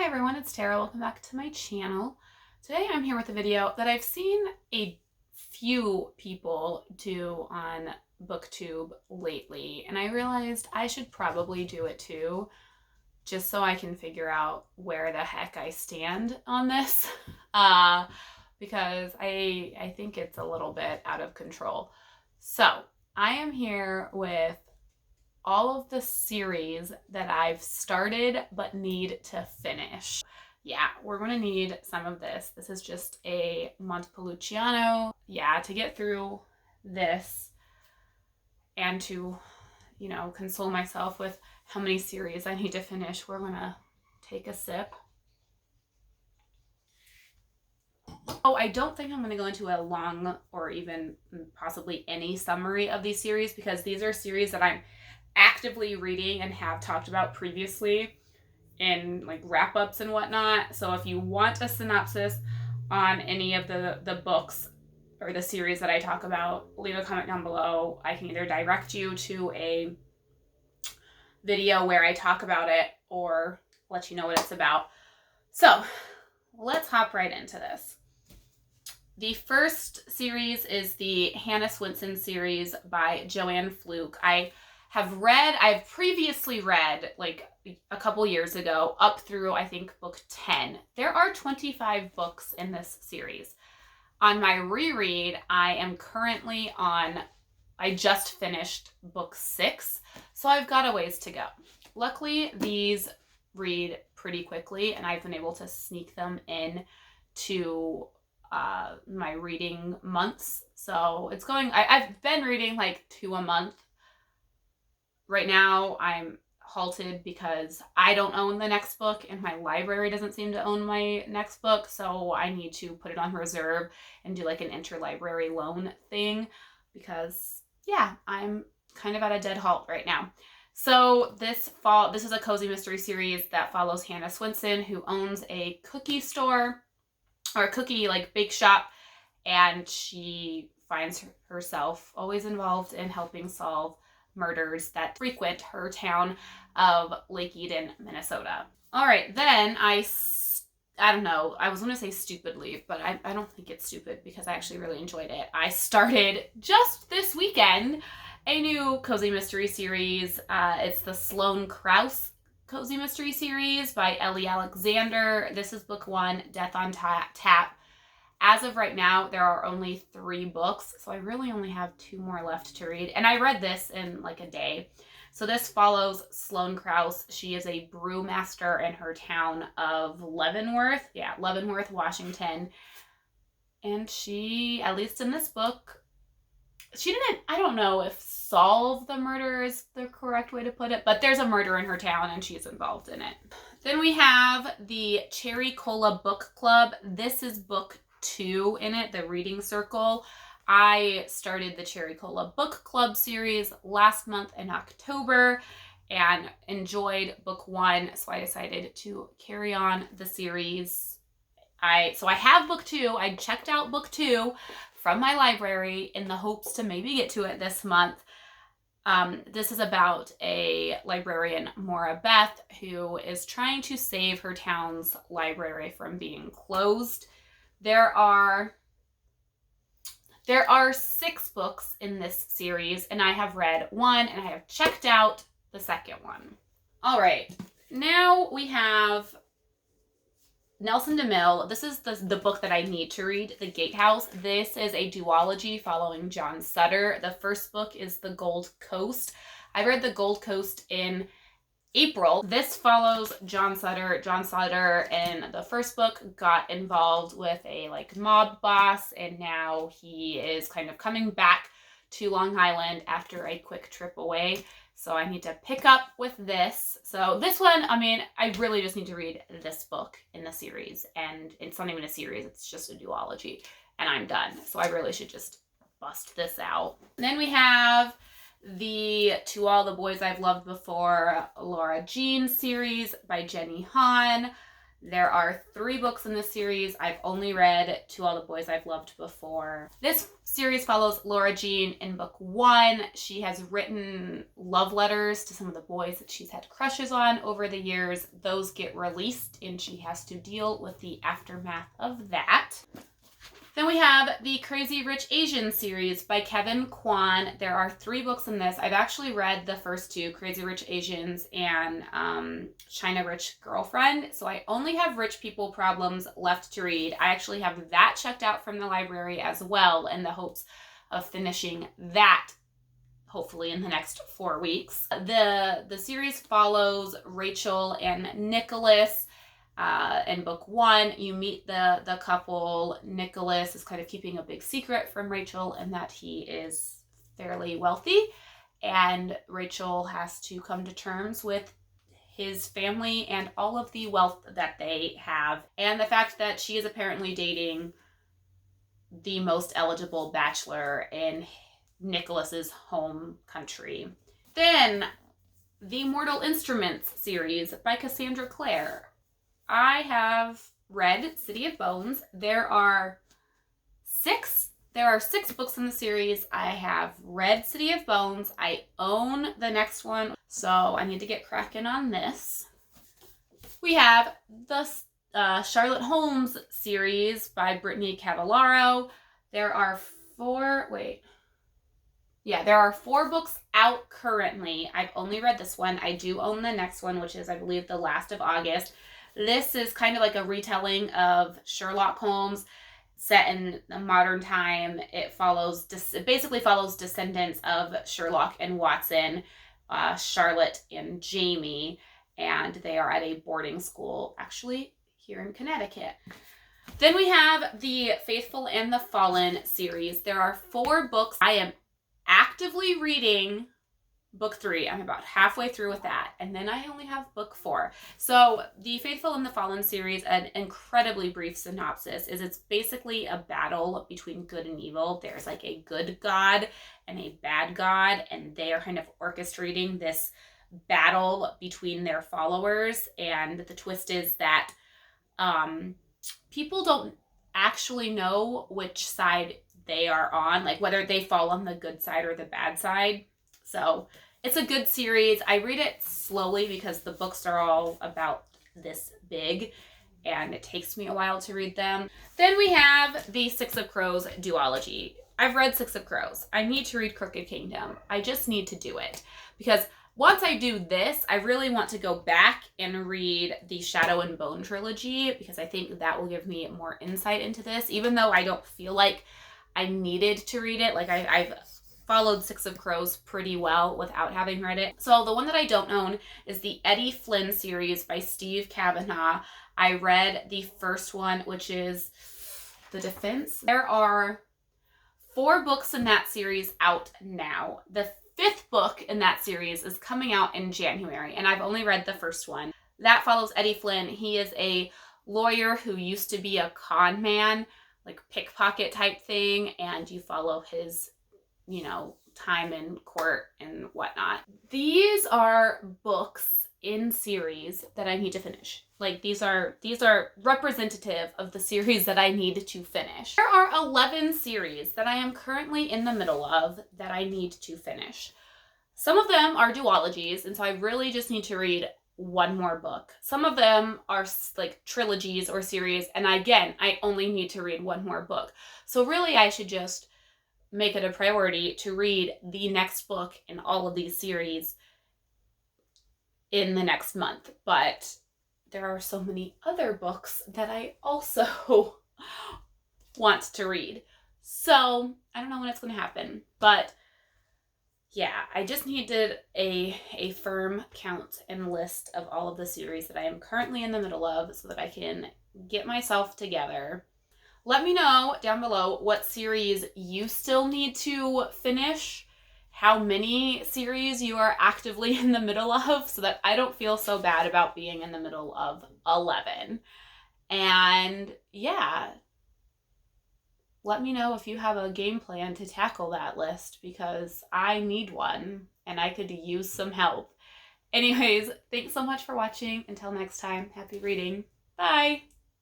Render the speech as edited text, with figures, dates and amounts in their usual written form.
everyone, it's Tara. Welcome back to my channel. Today I'm here with a video that I've seen a few people do on BookTube lately, and I realized I should probably do it too, just so I can figure out where the heck I stand on this, because I think it's a little bit out of control. So I am here with all of the series that I've started but need to finish. Yeah, we're gonna need some of this. This is just a Montepulciano. Yeah, to get through this and to, console myself with how many series I need to finish, we're gonna take a sip. Oh, I don't think I'm going to go into a long or even possibly any summary of these series, because these are series that I'm actively reading and have talked about previously in like wrap-ups and whatnot. So if you want a synopsis on any of the books or the series that I talk about, leave a comment down below. I can either direct you to a video where I talk about it or let you know what it's about. So let's hop right into this. The first series is the Hannah Swensen series by Joanne Fluke. I've previously read, like a couple years ago, up through, I think, book 10. There are 25 books in this series. On my reread, I just finished book 6, so I've got a ways to go. Luckily, these read pretty quickly, and I've been able to sneak them in to my reading months. So it's going, I've been reading like 2 a month. Right now I'm halted because I don't own the next book and my library doesn't seem to own my next book. So I need to put it on reserve and do like an interlibrary loan thing because, yeah, I'm kind of at a dead halt right now. So this is a cozy mystery series that follows Hannah Swensen, who owns a cookie store or a cookie like bake shop, and she finds herself always involved in helping solve murders that frequent her town of Lake Eden, Minnesota. All right, then I don't know, I was going to say stupidly, but I don't think it's stupid because I actually really enjoyed it. I started just this weekend a new cozy mystery series. It's the Sloane Krause cozy mystery series by Ellie Alexander. This is book 1, Death on Tap. As of right now, there are only 3 books, so I really only have 2 more left to read. And I read this in like a day. So this follows Sloane Krause. She is a brewmaster in her town of Leavenworth. Yeah, Leavenworth, Washington. And she, at least in this book, she didn't, I don't know if solve the murder is the correct way to put it, but there's a murder in her town and she's involved in it. Then we have the Cherry Cola Book Club. This is book 2 in it, the reading circle. I started the Cherry Cola Book Club series last month in October and enjoyed book 1, so I decided to carry on the series. So I have book 2. I checked out book 2 from my library in the hopes to maybe get to it this month. This is about a librarian, Maura Beth, who is trying to save her town's library from being closed. There are 6 books in this series, and I have read 1, and I have checked out the second one. All right, now we have Nelson DeMille. This is the book that I need to read, The Gatehouse. This is a duology following John Sutter. The first book is The Gold Coast. I read The Gold Coast in April. This follows John Sutter. John Sutter in the first book got involved with a mob boss, and now he is kind of coming back to Long Island after a quick trip away. So I need to pick up with this. So this one, I really just need to read this book in the series. And it's not even a series, it's just a duology. And I'm done. So I really should just bust this out. And then we have the To All the Boys I've Loved Before, Laura Jean series by Jenny Han. There are 3 books in this series. I've only read To All the Boys I've Loved before. This series follows Laura Jean in book 1. She has written love letters to some of the boys that she's had crushes on over the years. Those get released and she has to deal with the aftermath of that. Then we have the Crazy Rich Asians series by Kevin Kwan. There are 3 books in this. I've actually read the first 2, Crazy Rich Asians and China Rich Girlfriend. So I only have Rich People Problems left to read. I actually have that checked out from the library as well in the hopes of finishing that hopefully in the next 4 weeks. The series follows Rachel and Nicholas. In book 1, you meet the couple. Nicholas is kind of keeping a big secret from Rachel in that he is fairly wealthy, and Rachel has to come to terms with his family and all of the wealth that they have, and the fact that she is apparently dating the most eligible bachelor in Nicholas's home country. Then, the Mortal Instruments series by Cassandra Clare. I have read City of Bones. There are 6 books in the series. I have read City of Bones. I own the next one, so I need to get cracking on this. We have the Charlotte Holmes series by Brittany Cavallaro. There are 4 books out currently. I've only read this one. I do own the next one, which is, I believe, the last of August. This is kind of like a retelling of Sherlock Holmes set in a modern time. It basically follows descendants of Sherlock and Watson, Charlotte and Jamie, and they are at a boarding school, actually, here in Connecticut. Then we have the Faithful and the Fallen series. There are 4 books. I am actively reading book 3. I'm about halfway through with that. And then I only have book 4. So the Faithful and the Fallen series, an incredibly brief synopsis, is it's basically a battle between good and evil. There's like a good god and a bad god, and they are kind of orchestrating this battle between their followers. And the twist is that people don't actually know which side they are on, like whether they fall on the good side or the bad side. So it's a good series. I read it slowly because the books are all about this big and it takes me a while to read them. Then we have the Six of Crows duology. I've read Six of Crows. I need to read Crooked Kingdom. I just need to do it because once I do this, I really want to go back and read the Shadow and Bone trilogy because I think that will give me more insight into this, even though I don't feel like I needed to read it. Like I've followed Six of Crows pretty well without having read it. So the one that I don't own is the Eddie Flynn series by Steve Kavanaugh. I read the first one, which is The Defense. There are 4 books in that series out now. The 5th book in that series is coming out in January, and I've only read the first one. That follows Eddie Flynn. He is a lawyer who used to be a con man, like pickpocket type thing, and you follow his time in court and whatnot. These are books in series that I need to finish. Like these are representative of the series that I need to finish. There are 11 series that I am currently in the middle of that I need to finish. Some of them are duologies, and so I really just need to read one more book. Some of them are like trilogies or series, and again, I only need to read one more book. So really I should just make it a priority to read the next book in all of these series in the next month. But there are so many other books that I also want to read. So I don't know when it's going to happen. But yeah, I just needed a firm count and list of all of the series that I am currently in the middle of so that I can get myself together. Let me know down below what series you still need to finish, how many series you are actively in the middle of so that I don't feel so bad about being in the middle of 11. And yeah, let me know if you have a game plan to tackle that list because I need one and I could use some help. Anyways, thanks so much for watching. Until next time, happy reading. Bye.